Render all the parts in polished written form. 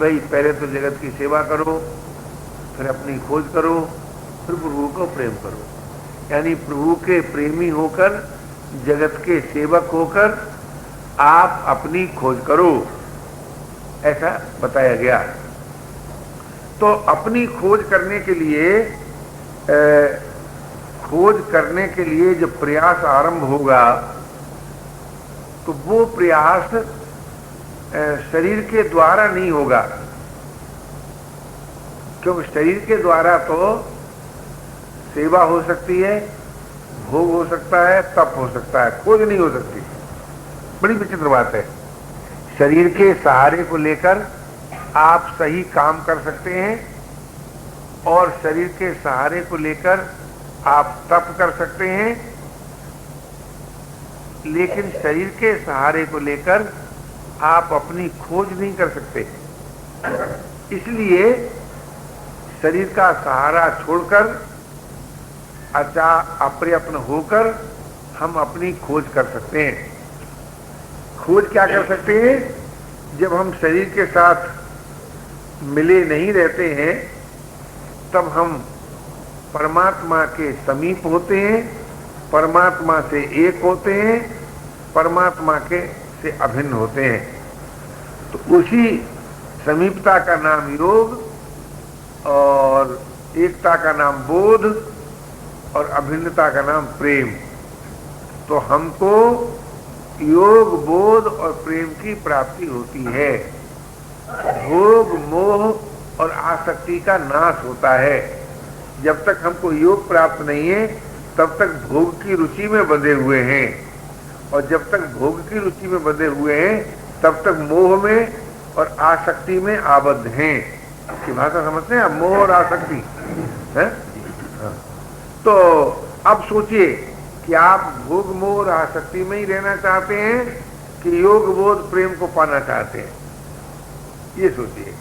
भाई पहले तो जगत की सेवा करो, फिर अपनी खोज करो, फिर प्रभु को प्रेम करो। यानी प्रभु के प्रेमी होकर, जगत के सेवक होकर आप अपनी खोज करो, ऐसा बताया गया। तो अपनी खोज करने के लिए जब प्रयास आरंभ होगा तो वो प्रयास शरीर के द्वारा नहीं होगा, क्योंकि शरीर के द्वारा तो सेवा हो सकती है, भोग हो सकता है, तप हो सकता है, खोज नहीं हो सकती। बड़ी विचित्र बात है। शरीर के सहारे को लेकर आप सही काम कर सकते हैं और शरीर के सहारे को लेकर आप तप कर सकते हैं, लेकिन शरीर के सहारे को लेकर आप अपनी खोज नहीं कर सकते। इसलिए शरीर का सहारा छोड़कर अप्रयत्न होकर हम अपनी खोज कर सकते हैं। खोज क्या कर सकते हैं? जब हम शरीर के साथ मिले नहीं रहते हैं तब हम परमात्मा के समीप होते हैं, परमात्मा से एक होते हैं, परमात्मा के से अभिन्न होते हैं। तो उसी समीपता का नाम योग और एकता का नाम बोध और अभिन्नता का नाम प्रेम। तो हमको योग, बोध और प्रेम की प्राप्ति होती है। भोग, मोह और आसक्ति का नाश होता है। जब तक हमको योग प्राप्त नहीं है तब तक भोग की रुचि में बंधे हुए हैं, और जब तक भोग की रुचि में बंधे हुए हैं तब तक मोह में और आसक्ति में आबद्ध हैं। की भाषा समझते हैं आप? मोह और आसक्ति है। तो अब सोचिए कि आप भोग, मोह और आसक्ति में ही रहना चाहते हैं कि योग, बोध, प्रेम को पाना चाहते हैं? ये सोचिए।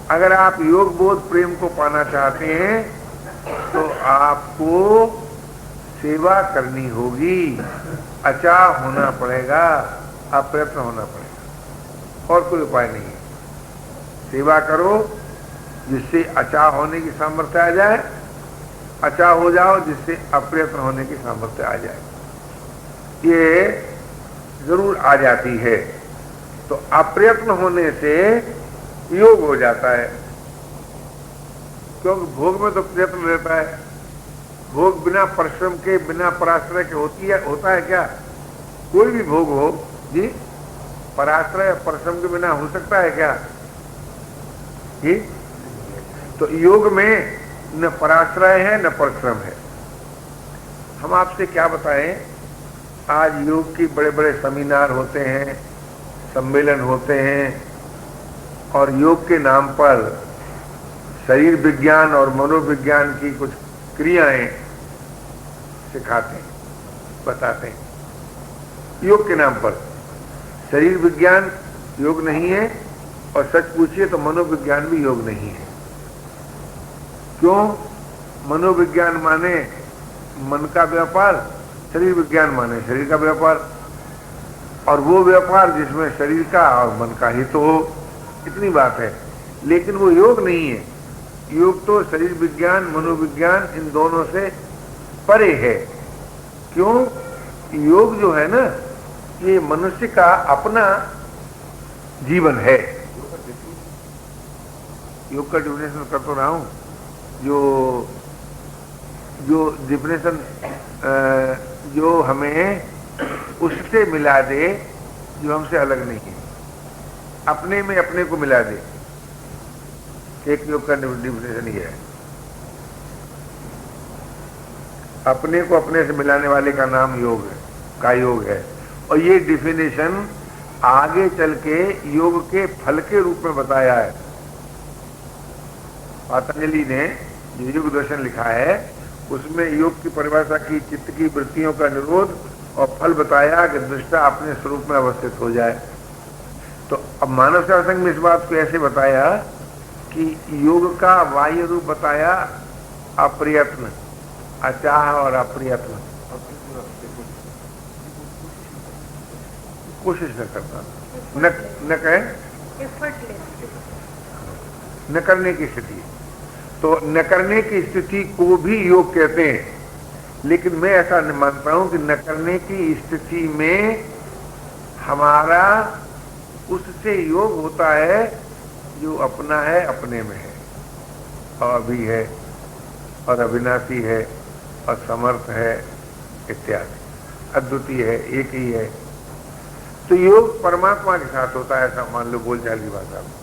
अगर आप योग, बोध, प्रेम को पाना चाहते हैं तो आपको सेवा करनी होगी, अचाह होना पड़ेगा, अप्रयत्न होना पड़ेगा, और कोई उपाय नहीं है। सेवा करो जिससे अचाह होने की सामर्थ्य आ जाए, अचाह हो जाओ जिससे अप्रयत्न होने की सामर्थ्य आ जाए। ये जरूर आ जाती है। तो अप्रयत्न होने से योग हो जाता है, क्योंकि भोग में तो प्रयत्न रहता है। भोग बिना परिश्रम के, बिना पराश्रय के होता है क्या? कोई भी भोग हो जी, पराश्रय परिश्रम के बिना हो सकता है क्या जी? तो योग में न पराश्रय है न परिश्रम है। हम आपसे क्या बताएं, आज योग की बड़े बड़े सेमिनार होते हैं, सम्मेलन होते हैं, और योग के नाम पर शरीर विज्ञान और मनोविज्ञान की कुछ क्रियाएं सिखाते हैं, बताते हैं। योग के नाम पर शरीर विज्ञान योग नहीं है, और सच पूछिए तो मनोविज्ञान भी योग नहीं है। क्यों? मनोविज्ञान माने मन का व्यापार, शरीर विज्ञान माने शरीर का व्यापार, और वो व्यापार जिसमें शरीर का और मन का हित हो, इतनी बात है। लेकिन वो योग नहीं है। योग तो शरीर विज्ञान, मनोविज्ञान, इन दोनों से परे है। क्यों? योग जो है ना, ये मनुष्य का अपना जीवन है। योग का डिफिनेशन कर तो रहा हूं, जो डिफिनेशन जो हमें उससे मिला दे जो हमसे अलग नहीं है, अपने में अपने को मिला दे। एक योग का डिफिनेशन ये है। अपने को अपने से मिलाने वाले का नाम योग है, का योग है। और ये डिफिनेशन आगे चल के योग के फल के रूप में बताया है। पतंजलि ने जो योग दर्शन लिखा है उसमें योग की परिभाषा की, चित्त की वृत्तियों का निरोध, और फल बताया कि दृष्टा अपने स्वरूप में अवस्थित हो जाए। तो अब मानव सेवा संघ में इस बात को ऐसे बताया कि योग का बाह्य रूप बताया अप्रयत्न, अचाह और अप्रयत्न, कोशिश न करना, न कहें न करने की स्थिति। तो न करने की स्थिति को भी योग कहते हैं, लेकिन मैं ऐसा मानता हूं कि न करने की स्थिति में हमारा उससे योग होता है जो अपना है, अपने में है, और अभी है, और अविनाशी है, और समर्थ है इत्यादि, अद्वितीय है, एक ही है। तो योग परमात्मा के साथ होता है, ऐसा मान लो बोलचाल की भाषा में।